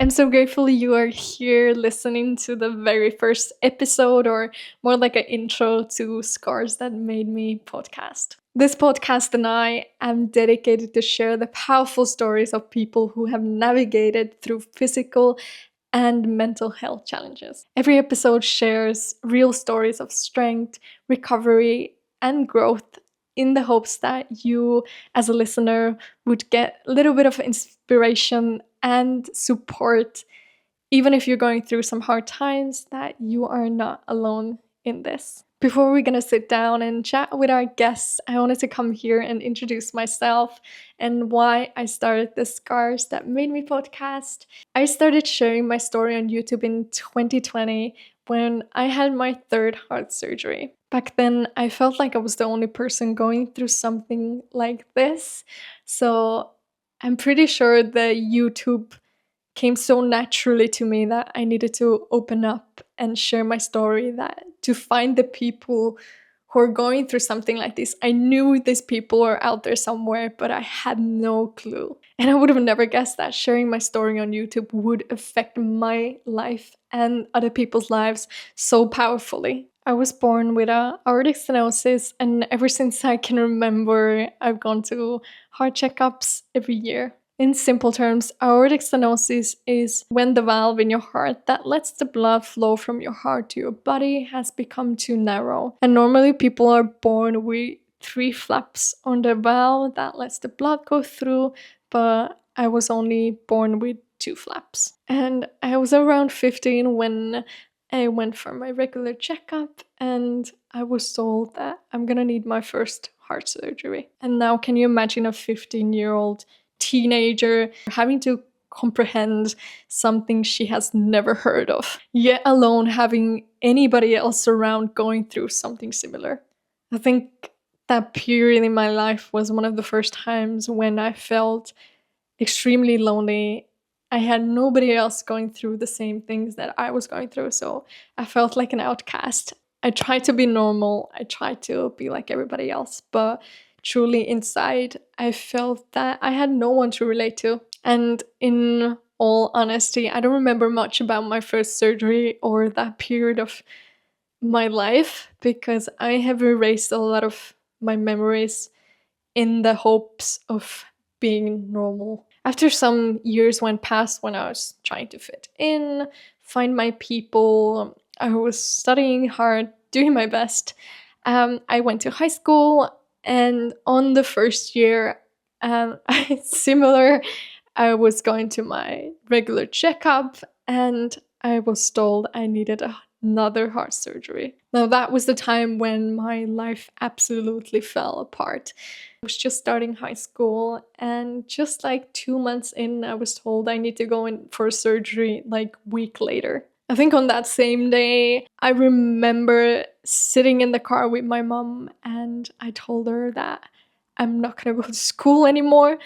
I'm so grateful you are here listening to the very first episode, or more like an intro to Scars That Made Me podcast. This podcast and I am dedicated to share the powerful stories of people who have navigated through physical and mental health challenges. Every episode shares real stories of strength, recovery, and growth in the hopes that you, as a listener, would get a little bit of inspiration and support, even if you're going through some hard times, that you are not alone in this. Before we're gonna sit down and chat with our guests, I wanted to come here and introduce myself and why I started the Scars That Made Me podcast. I started sharing my story on YouTube in 2020 when I had my third heart surgery. Back then, I felt like I was the only person going through something like this. So I'm pretty sure that YouTube came so naturally to me that I needed to open up and share my story, that to find the people who are going through something like this. I knew these people are out there somewhere, but I had no clue. And I would have never guessed that sharing my story on YouTube would affect my life and other people's lives so powerfully. I was born with a aortic stenosis, and ever since I can remember, I've gone to heart checkups every year. In simple terms, aortic stenosis is when the valve in your heart that lets the blood flow from your heart to your body has become too narrow. And normally people are born with 3 flaps on the valve that lets the blood go through, but I was only born with 2 flaps. And I was around 15 when I went for my regular checkup, and I was told that I'm gonna need my first heart surgery. And now can you imagine a 15-year-old teenager having to comprehend something she has never heard of, yet alone having anybody else around going through something similar? I think that period in my life was one of the first times when I felt extremely lonely. I had nobody else going through the same things that I was going through, so I felt like an outcast. I tried to be normal, I tried to be like everybody else, but truly inside, I felt that I had no one to relate to. And in all honesty, I don't remember much about my first surgery or that period of my life, because I have erased a lot of my memories in the hopes of being normal. After some years went past when I was trying to fit in, find my people, I was studying hard, doing my best. I went to high school, and on the first year, similar, I was going to my regular checkup, and I was told I needed another heart surgery. Now, that was the time when my life absolutely fell apart. I was just starting high school, and just like 2 months in, I was told I need to go in for surgery like a week later. I think on that same day, I remember sitting in the car with my mom, and I told her that I'm not gonna go to school anymore.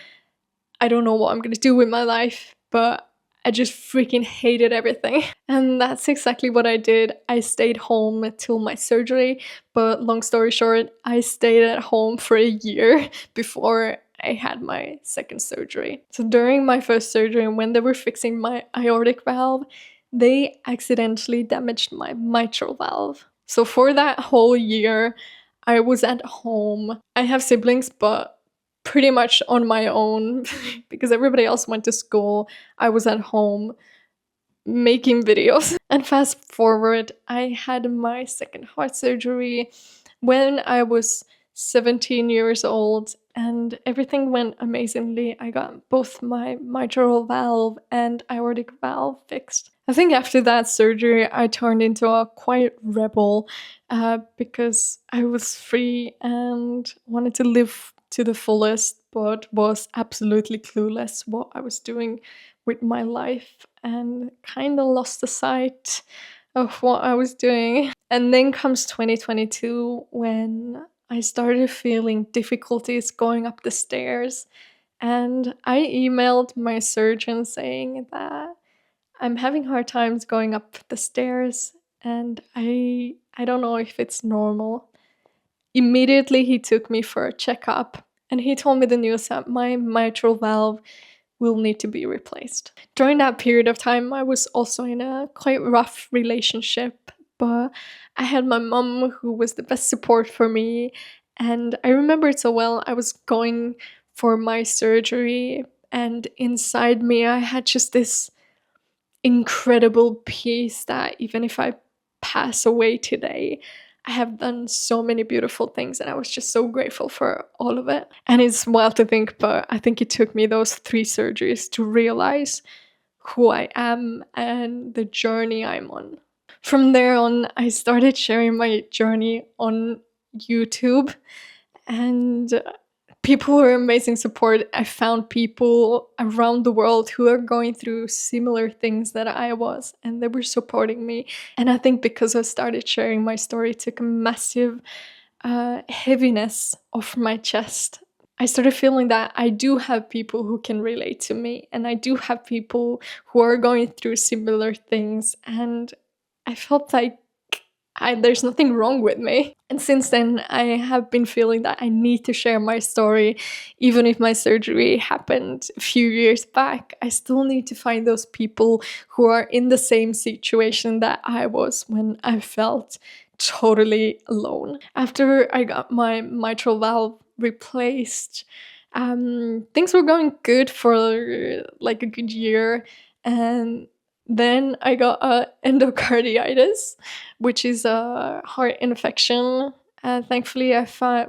I don't know what I'm gonna do with my life, but I just freaking hated everything. And that's exactly what I did. I stayed home till my surgery, but long story short, I stayed at home for a year before I had my second surgery. So during my first surgery, when they were fixing my aortic valve, they accidentally damaged my mitral valve. So for that whole year, I was at home. I have siblings, but pretty much on my own because everybody else went to school. I was at home making videos. And fast forward, I had my second heart surgery when I was 17 years old, and everything went amazingly. I got both my mitral valve and aortic valve fixed. I think after that surgery, I turned into a quiet rebel because I was free and wanted to live to the fullest, but was absolutely clueless what I was doing with my life and kind of lost the sight of what I was doing. And then comes 2022 when I started feeling difficulties going up the stairs, and I emailed my surgeon saying that I'm having hard times going up the stairs and I don't know if it's normal. Immediately he took me for a checkup, and he told me the news that my mitral valve will need to be replaced. During that period of time, I was also in a quite rough relationship, but I had my mom who was the best support for me. And I remember it so well. I was going for my surgery, and inside me, I had just this incredible peace that even if I pass away today, I have done so many beautiful things, and I was just so grateful for all of it. And it's wild to think, but I think it took me those 3 surgeries to realize who I am and the journey I'm on. From there on, I started sharing my journey on YouTube, and people were amazing support. I found people around the world who are going through similar things that I was, and they were supporting me. And I think because I started sharing my story, it took a massive heaviness off my chest. I started feeling that I do have people who can relate to me, and I do have people who are going through similar things. And I felt like there's nothing wrong with me. And since then, I have been feeling that I need to share my story. Even if my surgery happened a few years back, I still need to find those people who are in the same situation that I was when I felt totally alone. After I got my mitral valve replaced, things were going good for like a good year. And then I got endocarditis, which is a heart infection. Thankfully,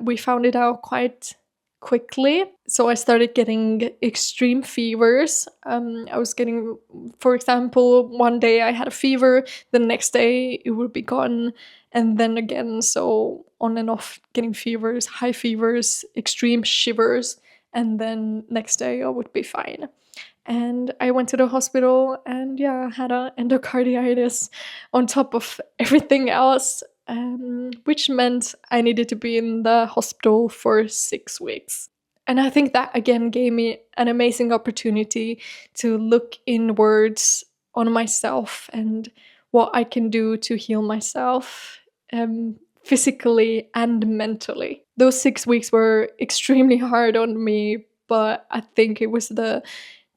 we found it out quite quickly. So I started getting extreme fevers. I was getting, for example, one day I had a fever, the next day it would be gone, and then again, so on and off, getting fevers, high fevers, extreme shivers, and then next day I would be fine. And I went to the hospital and yeah, had a endocarditis on top of everything else, which meant I needed to be in the hospital for 6 weeks. And I think that again gave me an amazing opportunity to look inwards on myself and what I can do to heal myself, physically and mentally. Those 6 weeks were extremely hard on me, but I think it was the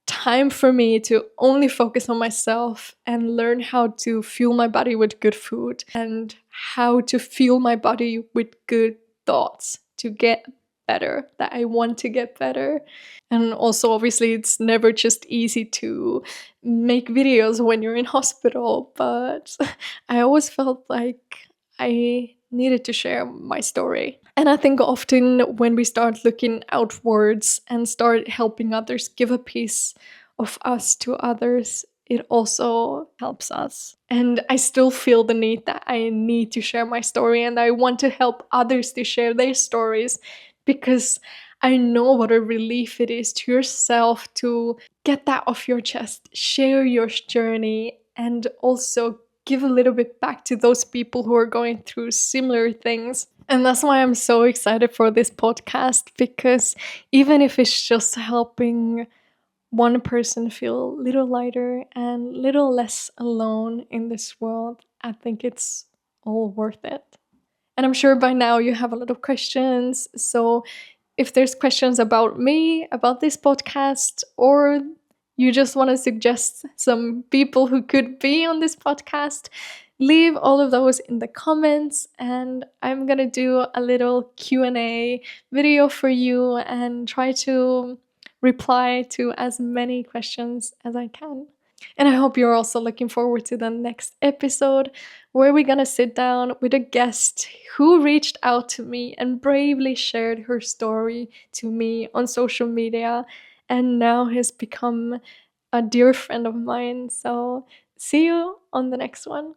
time for me to only focus on myself and learn how to fuel my body with good food and how to fuel my body with good thoughts to get better, that I want to get better. And also, obviously, it's never just easy to make videos when you're in hospital, but I always felt like I needed to share my story. And I think often when we start looking outwards and start helping others, give a piece of us to others, it also helps us. And I still feel the need that I need to share my story, and I want to help others to share their stories, because I know what a relief it is to yourself to get that off your chest, share your journey, and also give a little bit back to those people who are going through similar things. And that's why I'm so excited for this podcast, because even if it's just helping one person feel a little lighter and a little less alone in this world, I think it's all worth it. And I'm sure by now you have a lot of questions. So if there's questions about me, about this podcast, or you just want to suggest some people who could be on this podcast, leave all of those in the comments, and I'm going to do a little Q&A video for you and try to reply to as many questions as I can. And I hope you're also looking forward to the next episode, where we're gonna sit down with a guest who reached out to me and bravely shared her story to me on social media, and now has become a dear friend of mine. So see you on the next one.